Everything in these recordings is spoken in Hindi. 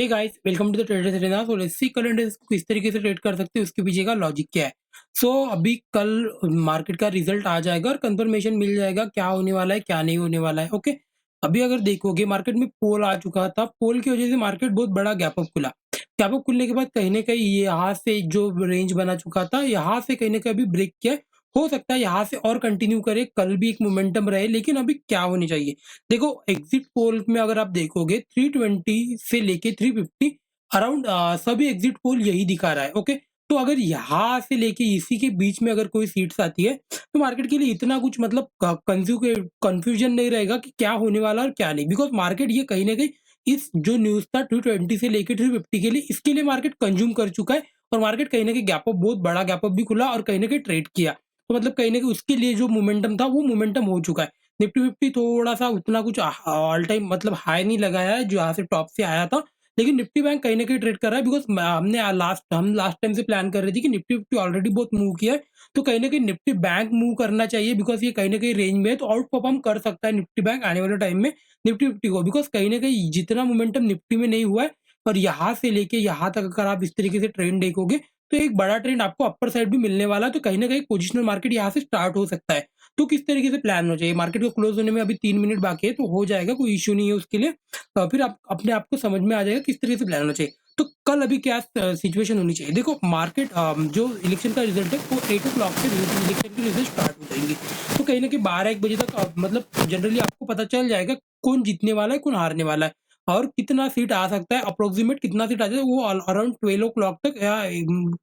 Hey guys, welcome to the traders arena. So let's see कल इंडेक्स को किस तरीके से ट्रेड कर सकते हैं, उसके पीछे का लॉजिक क्या है। अभी कल मार्केट का रिजल्ट आ जाएगा और कंफर्मेशन मिल जाएगा क्या होने वाला है, क्या नहीं होने वाला है। ओके, अभी अगर देखोगे मार्केट में पोल आ चुका था, पोल की वजह से मार्केट बहुत बड़ा गैप अप खुला। गैप अप खुलने के बाद कहीं ना कहीं यहाँ से जो रेंज बना चुका था, यहाँ से कहीं ना कहीं अभी ब्रेक किया है। हो सकता है यहाँ से और कंटिन्यू करे, कल भी एक मोमेंटम रहे, लेकिन अभी क्या होनी चाहिए। देखो, एग्जिट पोल में अगर आप देखोगे 320 से लेके 350 अराउंड सभी एग्जिट पोल यही दिखा रहा है। ओके, तो अगर यहाँ से लेके इसी के बीच में अगर कोई सीट्स आती है तो मार्केट के लिए इतना कुछ मतलब कंफ्यूजन नहीं रहेगा कि क्या होने वाला और क्या नहीं, बिकॉज मार्केट ये कहीं ना कहीं इस जो न्यूज था 220 से लेके 350 के लिए, इसके लिए मार्केट कंज्यूम कर चुका है। और मार्केट कहीं ना कहीं गैप अप, बहुत बड़ा गैप अप भी खुला और कहीं ना कहीं ट्रेड किया। तो मतलब कहीं ना कहीं उसके लिए जो मोमेंटम था वो मोमेंटम हो चुका है। निफ्टी फिफ्टी थोड़ा सा उतना कुछ ऑल टाइम मतलब हाई नहीं लगाया है जो यहाँ से टॉप से आया था, लेकिन निफ्टी बैंक कहीं ना कहीं ट्रेड कर रहा है। बिकॉज हम लास्ट टाइम से प्लान कर रहे थे कि निफ्टी फिफ्टी ऑलरेडी बहुत मूव किया है, तो कहीं ना कहीं निफ्टी बैंक मूव करना चाहिए, बिकॉज ये कहीं ना कहीं रेंज में है तो आउट परफॉर्म कर सकता है निफ्टी बैंक आने वाले टाइम में निफ्टी फिफ्टी को। बिकॉज कहीं ना कहीं जितना मोमेंटम निफ्टी में नहीं हुआ है, और यहाँ से लेके यहाँ तक अगर आप इस तरीके से ट्रेंड देखोगे तो एक बड़ा ट्रेंड आपको अपर साइड भी मिलने वाला है। तो कहीं ना कहीं पोजिशनल मार्केट यहाँ से स्टार्ट हो सकता है। तो किस तरीके से प्लान होना चाहिए, मार्केट को क्लोज होने में अभी 3 मिनट बाकी है, तो हो जाएगा, कोई इश्यू नहीं है उसके लिए। फिर आप अपने आप को समझ में आ जाएगा किस तरीके से प्लान होना चाहिए। तो कल अभी क्या सिचुएशन होनी चाहिए, देखो मार्केट जो इलेक्शन का रिजल्ट है वो 8 o'clock से इलेक्शन के रिजल्ट स्टार्ट हो जाएंगे। तो कहीं ना कहीं 12-1 बजे तक मतलब जनरली आपको पता चल जाएगा कौन जीतने वाला है, कौन हारने वाला है, और कितना सीट आ सकता है, अप्रोक्सीमेट कितना सीट आ जाए वो अराउंड 12 o'clock तक या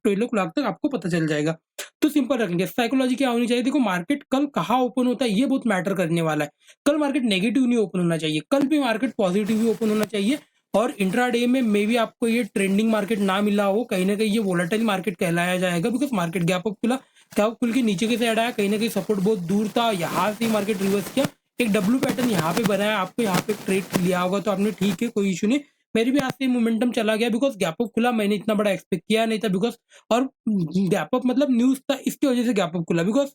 12 o'clock तक आपको पता चल जाएगा। तो सिंपल रखेंगे, साइकोलॉजी क्या होनी चाहिए, देखो मार्केट कल कहाँ ओपन होता है ये बहुत मैटर करने वाला है। कल मार्केट नेगेटिव नहीं ओपन होना चाहिए, कल भी मार्केट पॉजिटिव ही ओपन होना चाहिए। और इंट्राडे में मे भी आपको ये ट्रेंडिंग मार्केट ना मिला हो, कहीं ना कहीं ये वोलेटाइल मार्केट कहलाया जाएगा, बिकॉज मार्केट गैप अप खुला, गैप खुल के नीचे के साइड आया, कहीं ना कहीं सपोर्ट बहुत दूर था, यहाँ से मार्केट रिवर्स किया, एक डब्ल्यू पैटर्न यहाँ पे बनाया, आपको यहाँ पे ट्रेड लिया होगा तो आपने, ठीक है, कोई इशू नहीं। मेरी भी आज से मोमेंटम चला गया, बिकॉज गैप अप खुला, मैंने इतना बड़ा एक्सपेक्ट किया नहीं था, बिकॉज और गैप अप मतलब न्यूज था, इसकी वजह से गैप अप खुला। बिकॉज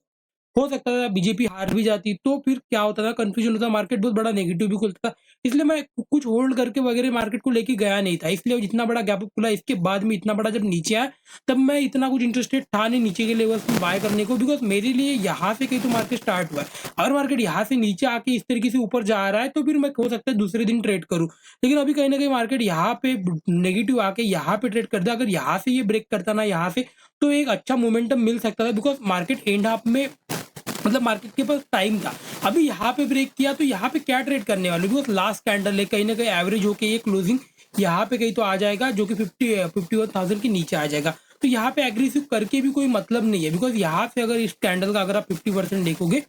हो सकता था बीजेपी हार भी जाती तो फिर क्या होता था, कंफ्यूजन होता, मार्केट बहुत बड़ा नेगेटिव भी खुलता था। इसलिए मैं कुछ होल्ड करके वगैरह मार्केट को लेके गया नहीं था, इसलिए जितना बड़ा गैप खुला इसके बाद में इतना बड़ा जब नीचे आया, तब मैं इतना कुछ इंटरेस्टेड था नहीं नीचे के लेवल्स में बाय करने को, बिकॉज मेरे लिए यहाँ से कहीं तो मार्केट स्टार्ट हुआ है। अगर मार्केट यहाँ से नीचे आके इस तरीके से ऊपर जा रहा है तो फिर मैं हो सकता है दूसरे दिन ट्रेड करूँ। लेकिन अभी कहीं ना कहीं मार्केट यहाँ पे नेगेटिव आके यहाँ पे ट्रेड कर दिया, अगर यहाँ से ये ब्रेक करता ना यहाँ से, तो एक अच्छा मोमेंटम मिल सकता था, बिकॉज मार्केट एंड हाफ में मतलब मार्केट के पास टाइम था। अभी यहाँ पे ब्रेक किया तो यहाँ पे क्या ट्रेड करने वाले, बिकॉज लास्ट कैंडल है, कहीं ना कहीं एवरेज होके ये क्लोजिंग यहाँ पे कहीं तो आ जाएगा जो कि 51,000 के नीचे आ जाएगा। तो यहाँ पे एग्रेसिव करके भी कोई मतलब नहीं है, बिकॉज यहाँ से अगर इस कैंडल का अगर आप 50% देखोगे,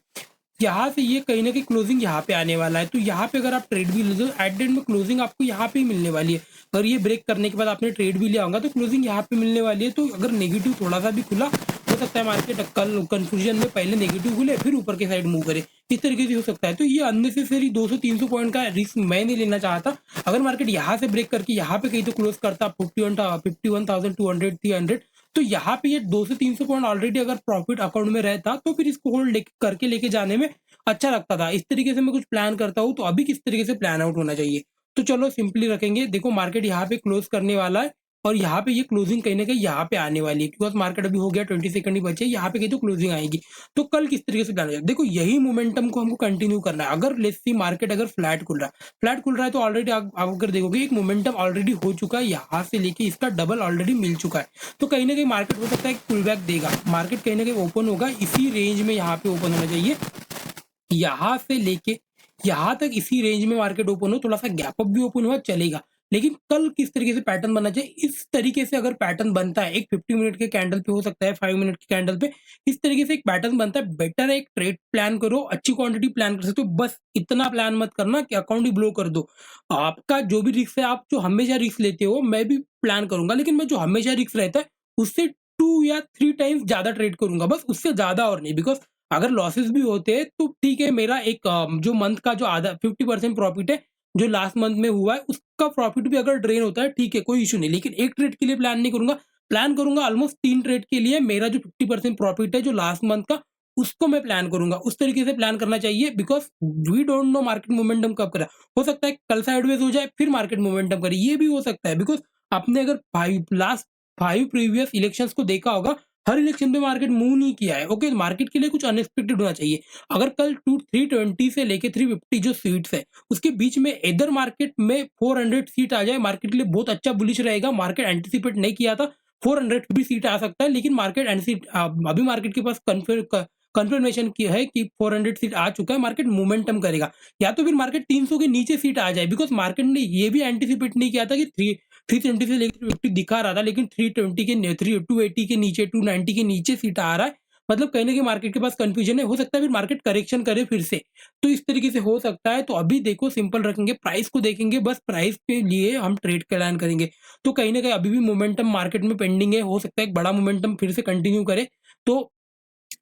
यहाँ से ये कहीं ना कहीं क्लोजिंग यहाँ पे आने वाला है। तो यहाँ पे अगर आप ट्रेड भी ले, तो एट एंड में क्लोजिंग आपको यहाँ पे ही मिलने वाली है। अगर ये ब्रेक करने के बाद आपने ट्रेड भी लिया होगा तो क्लोजिंग यहाँ पे मिलने वाली है। तो अगर नेगेटिव थोड़ा सा भी खुला, हो सकता है मार्केट कल कंफ्यूजन में पहले नेगेटिव खुले फिर ऊपर के साइड मूव करे, इस तरीके से हो सकता है। तो ये अननेसेसरी 200-300 पॉइंट का रिस्क मैं नहीं लेना चाहता। अगर मार्केट यहाँ से ब्रेक करके यहाँ पे कहीं तो क्लोज करता 51,200 300, तो यहाँ पे ये 200-300 पॉइंट ऑलरेडी अगर प्रॉफिट अकाउंट में रहता तो फिर इसको होल्ड करके लेके जाने में अच्छा लगता था। इस तरीके से मैं कुछ प्लान करता हूँ, तो अभी किस तरीके से प्लान आउट होना चाहिए। तो चलो सिंपली रखेंगे, देखो मार्केट यहाँ पे क्लोज करने वाला है और यहाँ पे ये क्लोजिंग कहीं ना कहीं यहाँ पे आने वाली है, बिकॉज मार्केट अभी हो गया 20 सेकंड ही बचे, यहाँ पे कहीं तो क्लोजिंग आएगी। तो कल किस तरीके से प्लान है, देखो यही मोमेंटम को हमको कंटिन्यू करना है। अगर लेट्स सी मार्केट अगर फ्लैट खुल रहा है तो ऑलरेडी आप अगर देखोगे एक मोमेंटम ऑलरेडी हो चुका है, यहाँ से लेके इसका डबल ऑलरेडी मिल चुका है। तो कहीं ना कहीं मार्केट हो सकता है पुल बैक देगा, मार्केट कहीं ना कहीं ओपन होगा इसी रेंज में, यहाँ पे ओपन होना चाहिए, यहाँ से लेके यहाँ तक इसी रेंज में मार्केट ओपन हो, थोड़ा सा गैप अप भी ओपन हुआ चलेगा। लेकिन कल किस तरीके से पैटर्न बनना चाहिए, इस तरीके से अगर पैटर्न बनता है, एक 50 मिनट के कैंडल पे हो सकता है, 5 मिनट के कैंडल पे इस तरीके से एक पैटर्न बनता है, बेटर है एक ट्रेड प्लान करो, अच्छी क्वांटिटी प्लान कर सकते हो। बस इतना प्लान मत करना कि अकाउंट ही ब्लो कर दो। आपका जो भी रिस्क है, आप जो हमेशा रिस्क लेते हो, मैं भी प्लान करूंगा, लेकिन मैं जो हमेशा रिस्क रहता है उससे 2 या 3 टाइम्स ज्यादा ट्रेड करूंगा, बस उससे ज्यादा और नहीं। बिकॉज अगर लॉसेस भी होते हैं तो ठीक है, मेरा एक जो मंथ का जो आधा 50% प्रॉफिट है जो लास्ट मंथ में हुआ है, उसका प्रॉफिट भी अगर ड्रेन होता है, ठीक है, कोई इशू नहीं, लेकिन एक ट्रेड के लिए प्लान नहीं करूंगा। प्लान करूंगा ऑलमोस्ट 3 ट्रेड के लिए, मेरा जो 50% प्रॉफिट है जो लास्ट मंथ का, उसको मैं प्लान करूँगा। उस तरीके से प्लान करना चाहिए because we don't know market momentum कब करा। हो सकता है कल साइडवेज़ हो जाए फिर मार्केट मोमेंटम करे, ये भी हो सकता है बिकॉज़ आपने अगर 5 प्रीवियस इलेक्शंस को देखा होगा, हर इलेक्शन में मार्केट मूव नहीं किया है। ओके, मार्केट के लिए कुछ अनएक्सपेक्टेड होना चाहिए। अगर कल टू 320 से लेके 350 जो सीट्स है, उसके बीच में इधर मार्केट में 400 सीट आ जाए, मार्केट के लिए बहुत अच्छा बुलिश रहेगा। मार्केट एंटिसिपेट नहीं किया था, 400 भी सीट आ सकता है, लेकिन मार्केट अभी मार्केट के पास कंफर्मेशन की है कि 400 सीट आ चुका है, मार्केट मोमेंटम करेगा। या तो फिर मार्केट 300 के नीचे सीट आ जाए बिकॉज़ मार्केट ने ये भी एंटिसिपेट नहीं किया था कि 320 से लेके 350 दिखा रहा था, लेकिन 320 के 280 के नीचे, 290 के नीचे सीट आ रहा है। मतलब कहीं न कहीं मार्केट के पास कन्फ्यूजन है, हो सकता है फिर मार्केट करेक्शन करे फिर से। तो इस तरीके से हो सकता है, तो अभी देखो सिंपल रखेंगे, प्राइस को देखेंगे, बस प्राइस के लिए हम ट्रेड प्लान करेंगे। तो कहीं न कहीं अभी भी मोमेंटम मार्केट में पेंडिंग है, हो सकता है एक बड़ा मोमेंटम फिर से कंटिन्यू करे। तो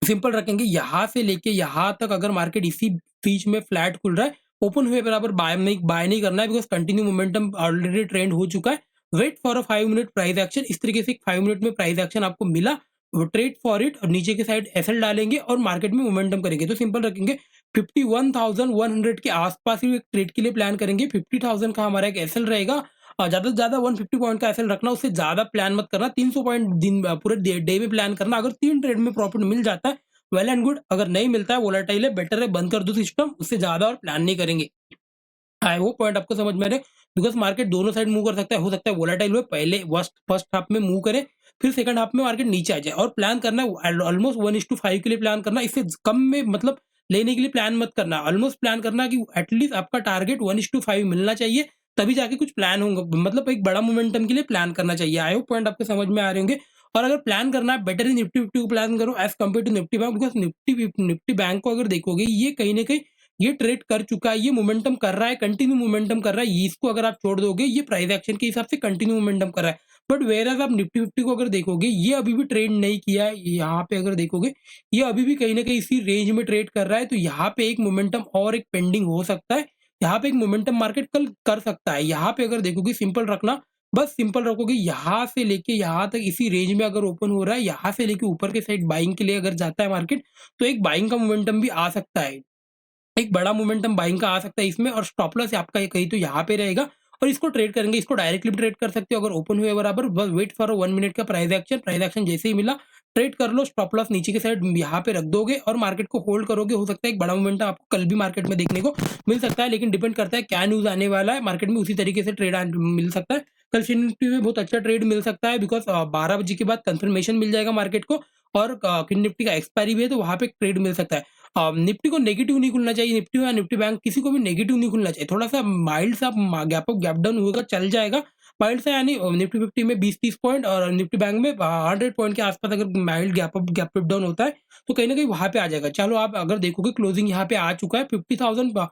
सिंपल रखेंगे, यहाँ से लेके यहाँ तक अगर मार्केट इसी बीच में फ्लैट खुल रहा है, ओपन हुए बराबर बाय नहीं करना है because continue momentum already trend हो चुका है। Wait for a 5 minute price action, इस तरीके से 5 मिनट में प्राइस एक्शन आपको मिला, वो ट्रेड फॉर इट और नीचे की साइड एसएल डालेंगे और मार्केट में मोमेंटम करेंगे। तो सिंपल रखेंगे, 51,100 के आस-पास ही एक ट्रेड के लिए प्लान करेंगे। 50,000 का हमारा एक एसएल रहेगा। ज़्यादा से ज़्यादा 150 पॉइंट का एसएल रखना, उससे ज़्यादा प्लान मत करना। 300 पॉइंट पूरे डे में प्लान करना। अगर 3 ट्रेड में प्रॉफिट मिल जाता है, वेल एंड गुड। अगर नहीं मिलता है, वोलेटाइल है, बेटर है, बंद कर दो सिस्टम, उससे ज़्यादा और प्लान नहीं करेंगे। आई होप पॉइंट आपको समझ में आ रहा है बिकॉज़ मार्केट दोनों साइड मूव कर सकता है। हो सकता है वोलेटाइल हुए, पहले फर्स्ट हाफ में मूव करे, फिर सेकंड हाफ में मार्केट नीचे आ जाए और प्लान करना है ऑलमोस्ट 1:5 के लिए प्लान करना। इससे कम में मतलब लेने के लिए प्लान मत करना। ऑलमोस्ट प्लान करना कि एटलीस्ट आपका टारगेट 1:5 मिलना चाहिए, तभी जाके कुछ प्लान होगा। मतलब एक बड़ा मोमेंटम के लिए प्लान करना चाहिए। आई होप पॉइंट आपको समझ में आ रहे होंगे। और अगर प्लान करना है, बेटर है निफ्टी 50 को प्लान करो as compare to Nifty bank because Nifty bank को अगर देखोगे, ये कहीं न कहीं ये ट्रेड कर चुका है, ये मोमेंटम कर रहा है, कंटिन्यू मोमेंटम कर रहा है। इसको अगर आप छोड़ दोगे, ये प्राइस एक्शन के हिसाब से कंटिन्यू मोमेंटम कर रहा है। बट व्हेयरएज़ आप निफ्टी 50 को अगर देखोगे, ये अभी भी ट्रेड नहीं किया है। यहाँ पे अगर देखोगे, ये अभी भी कहीं न कहीं इसी रेंज में ट्रेड कर रहा है, तो यहाँ पे एक मोमेंटम और एक पेंडिंग हो सकता है। यहाँ पे एक मोमेंटम मार्केट कल कर सकता है। यहाँ पे अगर देखोगे, सिंपल रखना, बस सिंपल रखोगे, यहाँ से लेके यहाँ तक इसी रेंज में अगर ओपन हो रहा है, यहाँ से लेके ऊपर के साइड बाइंग के लिए अगर जाता है मार्केट, तो एक बाइंग का मोमेंटम भी आ सकता है। एक बड़ा मोमेंटम बाइंग का आ सकता है इसमें और स्टॉप लॉस आपका ये कहीं तो यहाँ पे रहेगा और इसको ट्रेड करेंगे। इसको डायरेक्टली भी ट्रेड कर सकते हो अगर ओपन हुए बराबर। बस वेट फॉर 1 मिनट का प्राइस एक्शन जैसे ही मिला ट्रेड कर लो। स्टॉप लॉस नीचे की साइड यहाँ पे रख दोगे और मार्केट को होल्ड करोगे। हो सकता है एक बड़ा मोमेंटम आपको कल भी मार्केट में देखने को मिल सकता है, लेकिन डिपेंड करता है क्या न्यूज़ आने वाला है मार्केट में, उसी तरीके से ट्रेड मिल सकता है। कल निफ्टी में बहुत अच्छा ट्रेड मिल सकता है बिकॉज़ 12 बजे के बाद कंफर्मेशन मिल जाएगा मार्केट को और निफ्टी का एक्सपायरी भी है, तो वहाँ पे ट्रेड मिल सकता है। निफ्टी को नेगेटिव नहीं खुलना चाहिए, निफ्टी या निफ्टी बैंक किसी को भी नेगेटिव नहीं खुलना चाहिए। थोड़ा-सा माइल्ड सा गैप अप गैप डाउन होगा, चल जाएगा। माइल्ड सा यानी निफ्टी 50 में 20-30 पॉइंट और निफ्टी बैंक में 100 पॉइंट के आस-पास अगर माइल्ड गैप अप डाउन होता है, तो कहीं न कहीं वहाँ पे आ जाएगा। चलो आप अगर देखोगे क्लोजिंग यहाँ पे आ चुका है 50,000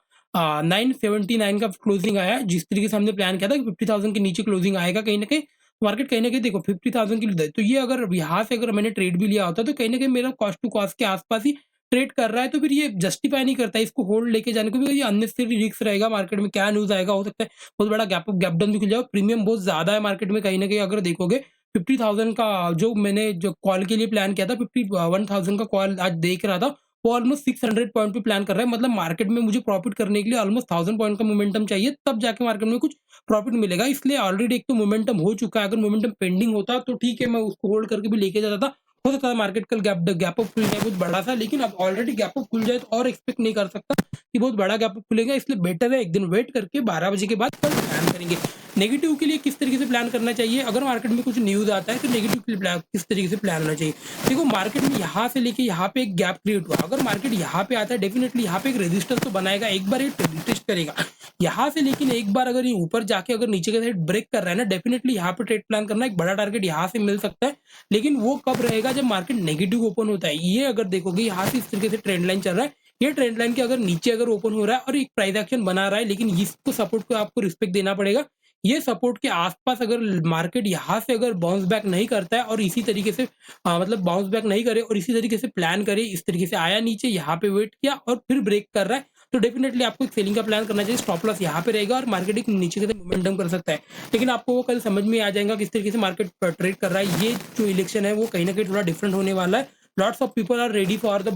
979 का क्लोजिंग आया है। जिस तरीके से हमने प्लान किया था कि 50,000 के नीचे क्लोजिंग आएगा कहीं न कहीं, मार्केट कहीं न कहीं देखो 50,000 के लिए तो ये अगर यहाँ से अगर मैंने ट्रेड भी लिया होता, तो कहीं न कहीं मेरा कॉस्ट टू कॉस्ट के आस-पास ही ट्रेड कर रहा है, तो फिर ये जस्टिफाई नहीं करता है इसको होल्ड लेके जाने को भी। ये अननेसेसरी रिस्क रहेगा, मार्केट में क्या न्यूज़ आएगा, हो सकता है बहुत बड़ा गैप डाउन भी खुल जाए। प्रीमियम बहुत ज़्यादा है मार्केट में कहीं न कहीं अगर देखोगे 50,000 का जो मैंने जो कॉल के लिए प्लान किया था 51,000 का कॉल आज देख रहा था, वो ऑलमोस्ट 600 पॉइंट पे प्लान कर रहा है। मतलब मार्केट में मुझे प्रॉफिट करने के लिए ऑलमोस्ट 1000 पॉइंट का मोमेंटम चाहिए, तब जाके मार्केट में कुछ प्रॉफिट मिलेगा। इसलिए ऑलरेडी एक तो मोमेंटम हो चुका है, अगर मोमेंटम पेंडिंग होता तो ठीक है, मैं उसको होल्ड करके भी लेके जाता था। हो सकता है मार्केट कल गैप अप खुल जाए कुछ बड़ा सा, लेकिन अब ऑलरेडी गैप अप खुल जाए तो और एक्सपेक्ट नहीं कर सकता कि बहुत बड़ा गैप अप खुलेगा। इसलिए बेटर है एक दिन वेट करके 12 बजे के बाद कल प्लान करेंगे। नेगेटिव के लिए किस तरीके से प्लान करना चाहिए, अगर मार्केट में कुछ न्यूज़ आता है तो नेगेटिव के लिए किस तरीके से प्लान होना चाहिए। देखो मार्केट में यहाँ से लेके यहाँ पे एक गैप क्रिएट हुआ, अगर मार्केट यहाँ पे आता है डेफिनेटली यहाँ पे एक रेजिस्टेंस तो बनाएगा, एक बार ये टेस्ट करेगा यहाँ से, लेकिन एक बार अगर ये ऊपर जाके अगर नीचे के साइड ब्रेक कर रहा है ना, डेफिनेटली यहाँ पे ट्रेड प्लान करना, एक बड़ा टारगेट यहाँ से मिल सकता है। लेकिन वो कब रहेगा, जब मार्केट नेगेटिव ओपन होता है। ये अगर देखोगे यहाँ से इस तरीके से ट्रेंड लाइन चल रहा है, ये ट्रेंड लाइन के अगर नीचे अगर ओपन हो रहा है और एक प्राइस एक्शन बना रहा है, लेकिन इसको सपोर्ट को आपको रिस्पेक्ट देना पड़ेगा। ये सपोर्ट के आसपास अगर मार्केट यहाँ से अगर बाउंस बैक नहीं करता है और इसी तरीके से मतलब बाउंस बैक नहीं करे और इसी तरीके से प्लान करे, इस तरीके से आया नीचे, यहाँ पे वेट किया और फिर ब्रेक कर रहा है, तो डेफिनेटली आपको एक सेलिंग का प्लान करना चाहिए। स्टॉप लॉस यहाँ पे रहेगा और मार्केट एक नीचे की तरफ मोमेंटम कर सकता है। लेकिन आपको वो कल समझ में आ जाएगा किस तरीके से मार्केट ट्रेड कर रहा है। ये जो इलेक्शन है वो कहीं ना कहीं थोड़ा डिफरेंट होने वाला है। Lots of people are ready for the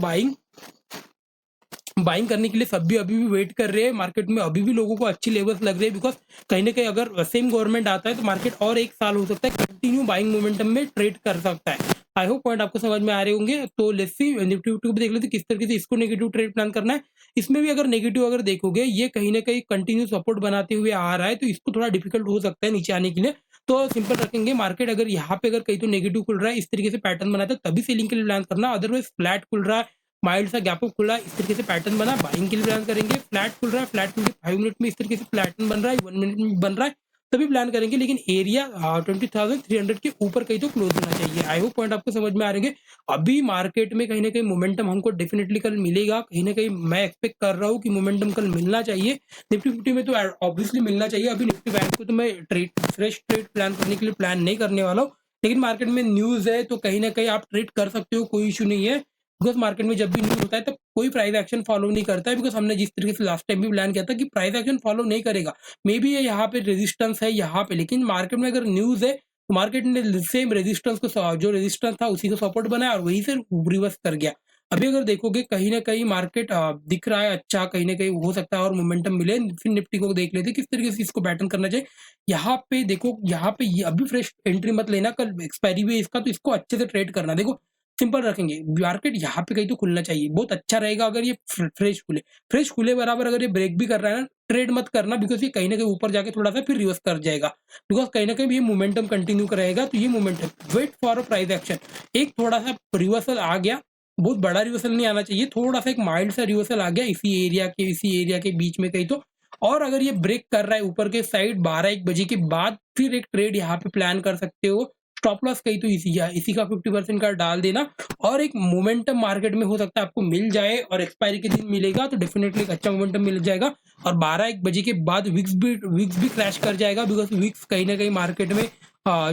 buying करने के लिए सब अभी भी वेट कर रहे हैं मार्केट में, अभी भी लोगों को अच्छी लेवल्स लग रही है, बिकॉज कहीं ना कहीं अगर सेम गवर्नमेंट आता है तो मार्केट और एक साल हो सकता है कंटिन्यू बाइंग मोमेंटम में ट्रेड कर सकता है। आई होप पॉइंट आपको समझ में आ रहे होंगे। तो लेट्स सी निफ्टी भी देख लेते किस तरीके से इसको नेगेटिव ट्रेड प्लान करना है। इसमें भी अगर नेगेटिव अगर देखोगे, ये कहीं ना कहीं कंटिन्यू सपोर्ट बनाते हुए आ रहा है, तो इसको थोड़ा डिफिकल्ट हो सकता है नीचे आने के लिए। तो सिंपल रखेंगे, मार्केट अगर यहाँ पे अगर कहीं तो नेगेटिव खुल रहा है, इस तरीके से पैटर्न बनाता है, तभी सेलिंग के लिए प्लान करना। अदरवाइज फ्लैट खुल रहा है, माइल्ड सा गैप अप खुला, इस तरीके से पैटर्न बना, बाइंग के लिए प्लान करेंगे। फ्लैट खुल रहा है, फ्लैट खुल के 5 मिनट में इस तरीके से पैटर्न बन रहा है, 1 मिनट में बन रहा है, तभी प्लान करेंगे। लेकिन एरिया 20,300 के ऊपर कहीं तो क्लोज होना चाहिए। आई होप पॉइंट आपको समझ में आ रहे हैं। अभी मार्केट में कहीं ना कहीं मोमेंटम हमको डेफिनेटली कल मिलेगा, कहीं ना कहीं मैं एक्सपेक्ट कर रहा हूँ कि मोमेंटम कल मिलना चाहिए। निफ्टी 50 में तो ऑब्वियसली मिलना चाहिए। अभी निफ्टी बैंक को तो मैं फ्रेश ट्रेड प्लान करने के लिए प्लान नहीं करने वाला हूँ, लेकिन मार्केट में न्यूज है तो कहीं ना कहीं आप ट्रेड कर सकते हो, कोई इशू नहीं है। बिकॉज मार्केट में जब भी न्यूज होता है तब कोई प्राइस एक्शन फॉलो नहीं करता है, बिकॉज हमने जिस तरीके से लास्ट टाइम भी प्लान किया था कि प्राइस एक्शन फॉलो नहीं करेगा। मे बी ये यहाँ पे रेजिस्टेंस है यहाँ पे, लेकिन मार्केट में अगर न्यूज है तो मार्केट ने सेम रेजिस्टेंस को, जो रेजिस्टेंस था उसी को सपोर्ट बनाया और वहीं से रिवर्स कर गया। अभी अगर देखोगे कहीं ना कहीं मार्केट दिख रहा है अच्छा, कहीं ना कहीं हो सकता है और मोमेंटम मिले। फिर निफ्टी को देख लेते किस तरीके से इसको पैटर्न करना चाहिए। यहाँ पे देखो, यहाँ पे ये अभी फ्रेश एंट्री मत लेना, कल एक्सपायरी भी है इसका, तो इसको अच्छे से ट्रेड करना। देखो सिंपल रखेंगे, मार्केट यहाँ पे कहीं तो खुलना चाहिए, बहुत अच्छा रहेगा अगर ये फ्रेश खुले बराबर अगर ये ब्रेक भी कर रहा है ना, ट्रेड मत करना, बिकॉज ये कहीं ना कहीं ऊपर जाके थोड़ा सा फिर रिवर्स कर जाएगा। बिकॉज कहीं ना कहीं ये मोमेंटम कंटिन्यू करेगा, तो ये momentum wait for a price action. एक थोड़ा सा रिवर्सल आ गया, बहुत बड़ा रिवर्सल नहीं आना चाहिए, थोड़ा सा एक माइल्ड सा रिवर्सल आ गया इसी एरिया के बीच में कहीं तो, और अगर ये ब्रेक कर रहा है ऊपर के साइड 12-1 बजे के बाद, फिर एक ट्रेड यहाँ पे प्लान कर सकते हो। स्टॉप लॉस कहीं तो इसी का 50% का डाल देना, और एक मोमेंटम मार्केट में हो सकता है आपको मिल जाए, और एक्सपायरी के दिन मिलेगा तो डेफिनेटली एक अच्छा मोमेंटम मिल जाएगा। और 12-1 बजे के बाद विक्स भी क्रैश कर जाएगा, बिकॉज विक्स कहीं ना कहीं मार्केट में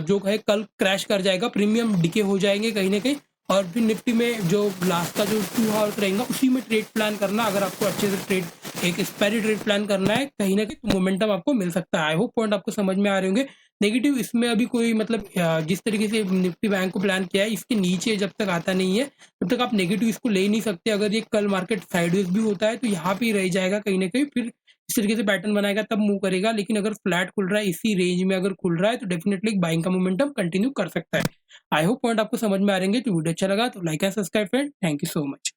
जो है कल क्रैश कर जाएगा, प्रीमियम डिके हो जाएंगे कहीं ना कहीं। और फिर निफ्टी में जो लास्ट का जो 2 आवर्स रहेगा उसी में ट्रेड प्लान करना, अगर आपको अच्छे से ट्रेड एक एक्सपायरी ट्रेड प्लान करना है, कहीं ना कहीं मोमेंटम आपको मिल सकता है। आई होप पॉइंट आपको समझ में आ रहे होंगे। नेगेटिव इसमें अभी कोई मतलब जिस तरीके से निफ्टी बैंक को प्लान किया है, इसके नीचे जब तक आता नहीं है तब तक आप नेगेटिव इसको ले नहीं सकते। अगर ये कल मार्केट साइडवेज भी होता है तो यहाँ पे ही रह जाएगा कहीं ना कहीं, फिर इस तरीके से पैटर्न बनाएगा तब मूव करेगा। लेकिन अगर फ्लैट खुल रहा है इसी रेंज में अगर खुल रहा है तो डेफिनेटली बाइंग का मोमेंटम कंटिन्यू कर सकता है। आई होप पॉइंट आपको समझ में आ रहेंगे। तो वीडियो अच्छा लगा तो like and subscribe friend, thank you so much.